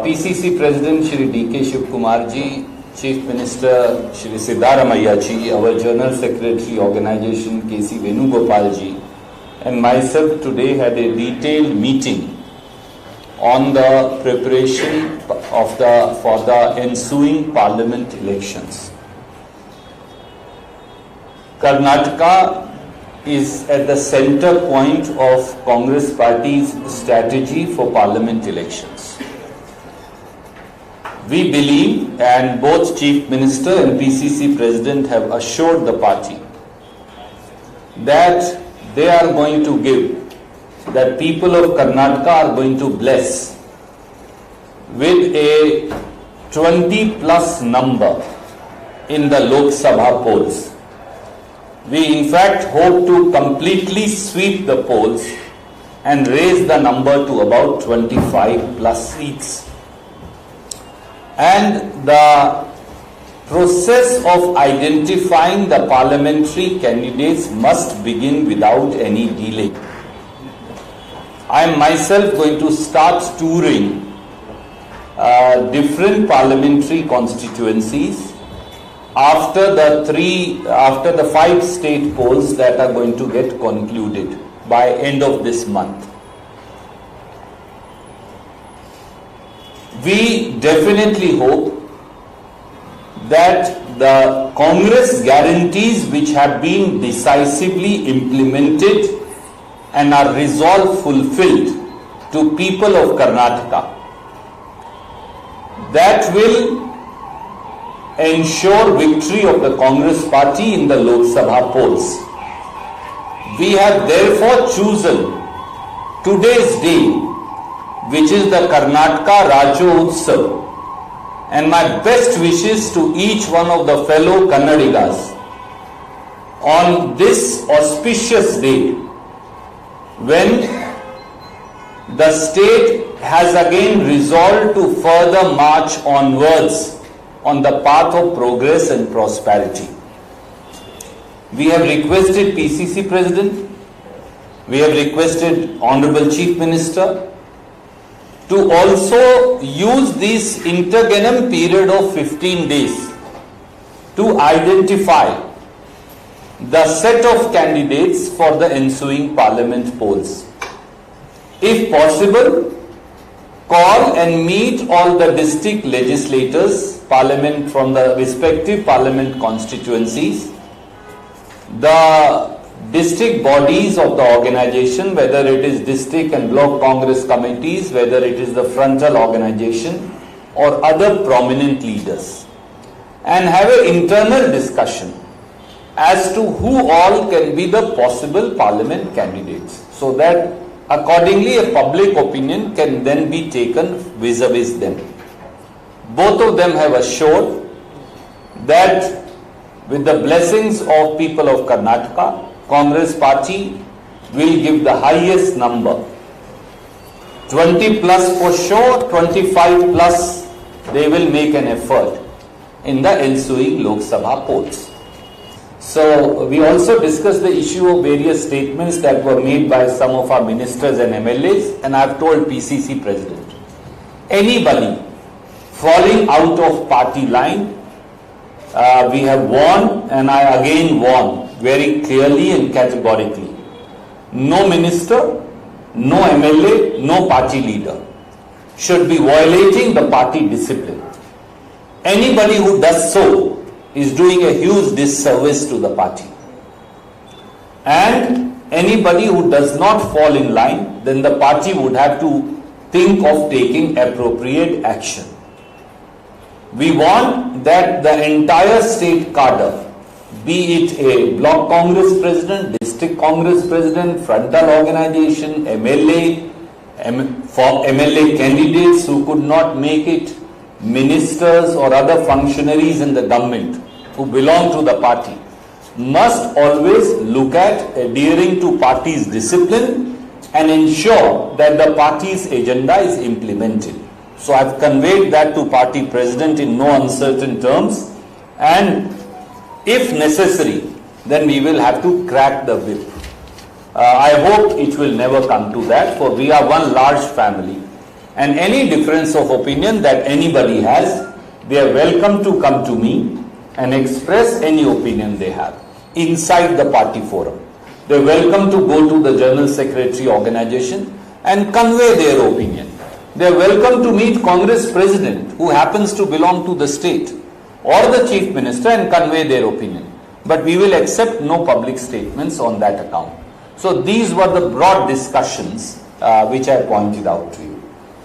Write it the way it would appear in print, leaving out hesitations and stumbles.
PCC President Shri D.K. Shiv Kumar ji, Chief Minister Shri Siddaramaiah ji, our General Secretary Organization K.C. Venugopal ji, and myself today had a detailed meeting on the preparation for the ensuing Parliament elections. Karnataka is at the center point of Congress Party's strategy for Parliament elections. We believe, and both Chief Minister and PCC President have assured the party, that they are going to give, that people of Karnataka are going to bless with a 20 plus number in the Lok Sabha polls. We in fact hope to completely sweep the polls and raise the number to about 25 plus seats. And the process of identifying the parliamentary candidates must begin without any delay. I am myself going to start touring different parliamentary constituencies after the 5 state polls that are going to get concluded by end of this month. We definitely hope that the Congress guarantees which have been decisively implemented and are resolved fulfilled to people of Karnataka, that will ensure victory of the Congress party in the Lok Sabha polls. We have therefore chosen today's day, which is the Karnataka Rajyo Utsav, and my best wishes to each one of the fellow Kannadigas on this auspicious day, when the state has again resolved to further march onwards on the path of progress and prosperity. We have requested PCC President, we have requested Honorable Chief Minister to also use this interregnum period of 15 days to identify the set of candidates for the ensuing Parliament polls. If possible, call and meet all the district legislators, Parliament from the respective Parliament constituencies, the district bodies of the organization, whether it is district and block Congress committees, whether it is the frontal organization or other prominent leaders, and have an internal discussion as to who all can be the possible Parliament candidates, so that accordingly a public opinion can then be taken vis-a-vis them. Both of them have assured that with the blessings of people of Karnataka, Congress party will give the highest number. 20 plus for sure, 25 plus they will make an effort in the ensuing Lok Sabha polls. So we also discussed the issue of various statements that were made by some of our ministers and MLAs, and I have told PCC President, anybody falling out of party line, we have warned, and I again warn very clearly and categorically, no minister, no MLA, no party leader should be violating the party discipline. Anybody who does so is doing a huge disservice to the party. And anybody who does not fall in line, then the party would have to think of taking appropriate action. We want that the entire state cadre, be it a block Congress president, district Congress president, frontal organization, MLA, for MLA candidates who could not make it, ministers or other functionaries in the government who belong to the party, must always look at adhering to party's discipline and ensure that the party's agenda is implemented. So I have conveyed that to party president in no uncertain terms, and if necessary, then we will have to crack the whip. I hope it will never come to that, for we are one large family And any difference of opinion that anybody has, they are welcome to come to me and express any opinion they have inside the party forum. They are welcome to go to the General Secretary organization and convey their opinion. They are welcome to meet Congress President who happens to belong to the state or the Chief Minister and convey their opinion. But we will accept no public statements on that account. So these were the broad discussions which I pointed out to you.